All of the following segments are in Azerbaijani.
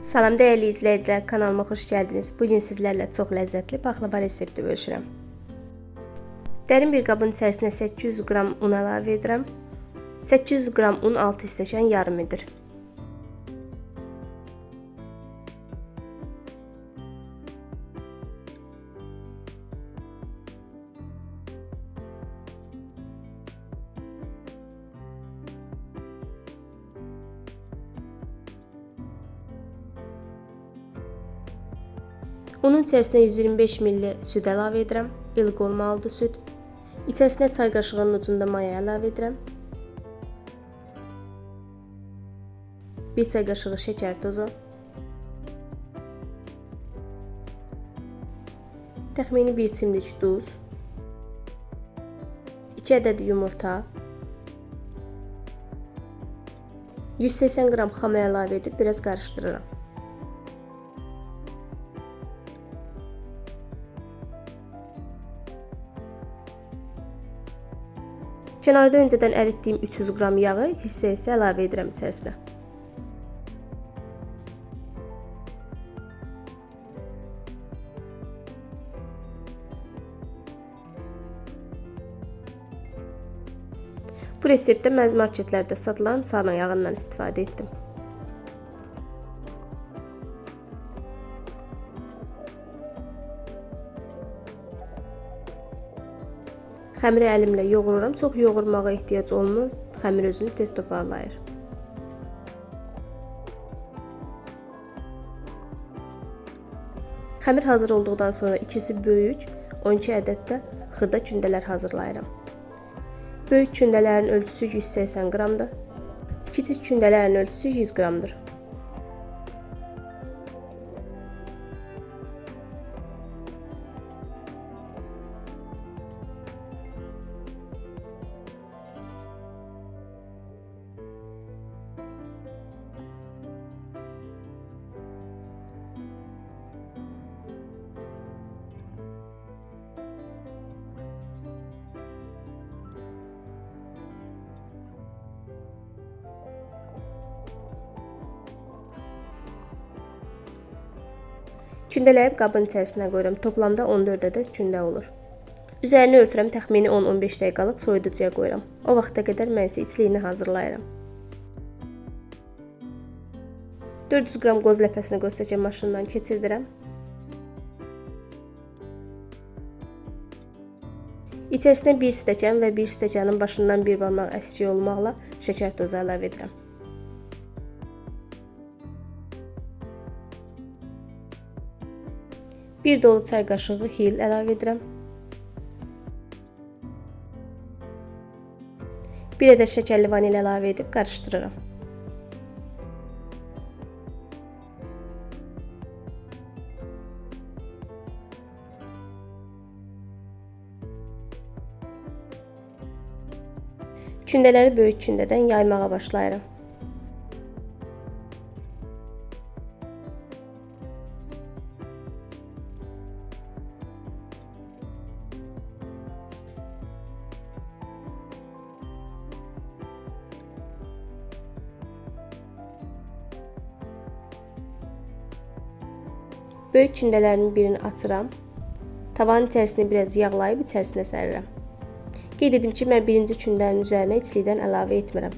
Salam dəyərli izləyicilər, kanalıma xoş gəldiniz. Bugün sizlərlə çox ləzzətli paxlava resepti bölüşürəm. Dərin bir qabın içərisinə 800 qram un əlavə edirəm. 800 qram un 6 stəkan yarımıdır. Unun içərisinə 125 ml süd əlavə edirəm. İlıq olmalıdır süd. İçərisinə çay qaşığının ucunda maya əlavə edirəm. 1 çay qaşığı şəkər tozu. Təxmini 1 çimdik duz. 2 ədəd yumurta. 180 qram xamə əlavə edib biraz qarışdırıram. Kənarda öncədən əritdiyim 300 qram yağı hissə-hissə əlavə edirəm içərisinə. Bu reseptdə mən marketlərdə satılan sarı yağından istifadə etdim. Xəmiri əlimlə yoğururam. Çox yoğurmağa ehtiyac olmaz. Xəmir özünü tez toparlayır. Xəmir hazır olduqdan sonra ikisi böyük 12 ədəd də xırda kündələr hazırlayıram. Böyük kündələrin ölçüsü 180 qramdır. Kiçik kündələrin ölçüsü 100 qramdır. Kündələyib qabın içərisinə qoyuram. Toplamda 14 ədəd kündə olur. Üzərini örtürəm, təxmini 10-15 dəqiqəlıq soyuducuya qoyuram. O vaxta qədər mən isə içliyini hazırlayıram. 400 qram qoz ləpəsini qoz çəkən maşından keçirdirəm. İçərisinə 1 stəkan və 1 stəkanın başından bir barmaq əskiyi olmaqla şəkər tozu əlavə edirəm. Bir dolu çay qaşığı hil əlavə edirəm. 1 ədəd şəkərli vanil əlavə edib qarışdırıram. Kündələri böyük kündədən yaymağa başlayıram. Böyük kündələrin birini açıram. Tavanın içərisini biraz yağlayıb içərisinə sərirəm. Qeyd edim ki, mən birinci kündənin üzərinə içlikdən əlavə etmirəm.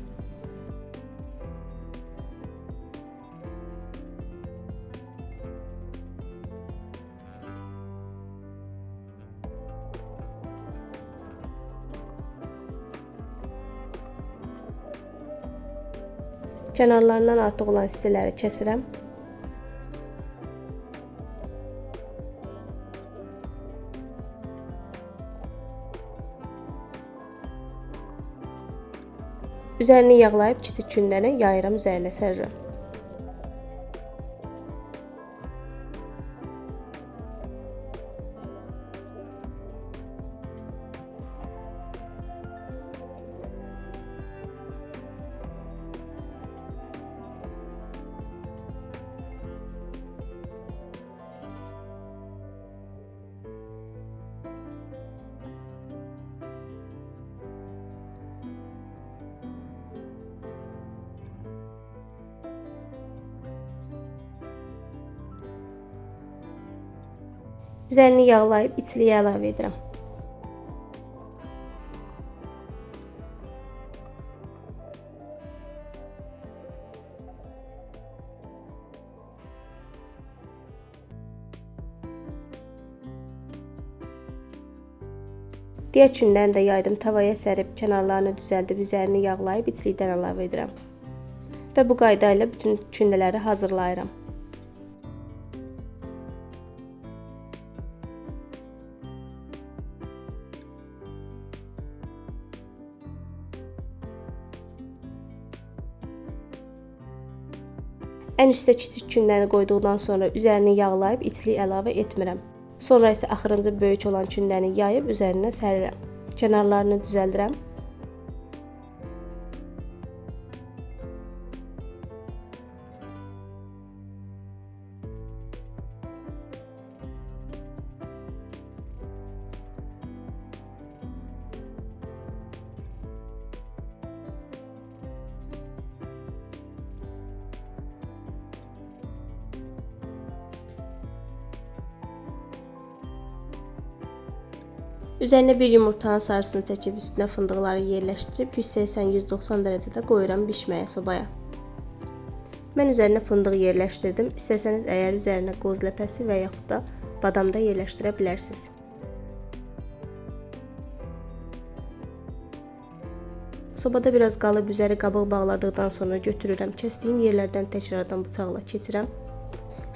Kənarlarından artıq olan hissələri kəsirəm. Üzərini yağlayıb kiçik kündəni yayıram, üzərinə sərirəm. Üzərini yağlayıb içliyə əlavə edirəm. Digər kündəni də yaydım, tavaya sərib, kənarlarını düzəldib, üzərini yağlayıb içlikdən əlavə edirəm. Və bu qayda ilə bütün kündələri hazırlayıram. Ən üstə kiçik kündəni qoyduqdan sonra üzərini yağlayıb içlik əlavə etmirəm. Sonra isə axırıncı böyük olan kündəni yayıb üzərinə sərirəm. Kənarlarını düzəldirəm. Üzərinə bir yumurtanın sarısını çəkib üstünə fındıqları yerləşdirib 180-190 dərəcədə qoyuram bişməyə sobaya. Mən üzərinə fındıq yerləşdirdim. İstəsəniz əgər üzərinə qoz ləpəsi və yaxud da badam da yerləşdirə bilərsiniz. Sobada biraz qalıb üzəri qabıq bağladıqdan sonra götürürəm. Kəsdiyim yerlərdən təkrardan bıçaqla keçirəm.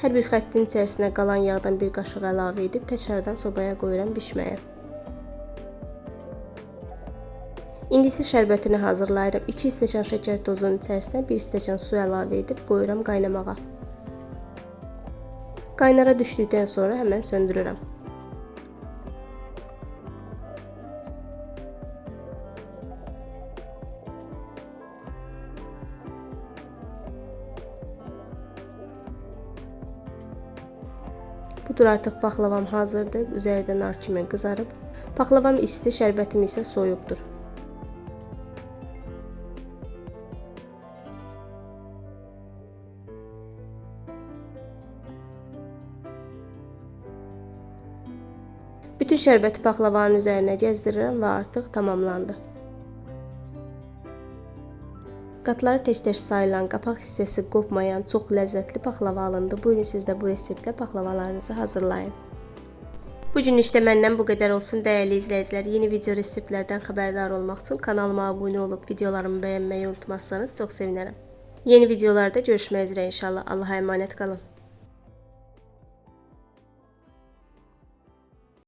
Hər bir xəttin içərisinə qalan yağdan bir qaşıq əlavə edib təkrardan sobaya qoyuram bişməyə. İndi isə şərbətini hazırlayıram. 2 stəkan şəkər tozunun içərisinə 1 stəkan su əlavə edib qoyuram qaynamağa. Qaynara düşdükdən sonra həmən söndürürəm. Budur, artıq paxlavam hazırdır. Üzəri də nar kimi qızarıb. Paxlavam isti, şərbətim isə soyuqdur. Bütün şərbəti paxlavanın üzərinə gəzdirirəm və artıq tamamlandı. Qatları tez-tez sayılan, qapaq hissəsi qopmayan çox ləzzətli paxlava alındı. Bu gün siz də bu reseptlə paxlavalarınızı hazırlayın. Bu gün işdə məndən bu qədər olsun dəyərli izləyicilər. Yeni video reseptlərdən xəbərdar olmaq üçün kanalıma abunə olub videolarımı bəyənməyi unutmazsanız çox sevinərəm. Yeni videolarda görüşmək üzrə inşallah. Allah'a emanet qalın.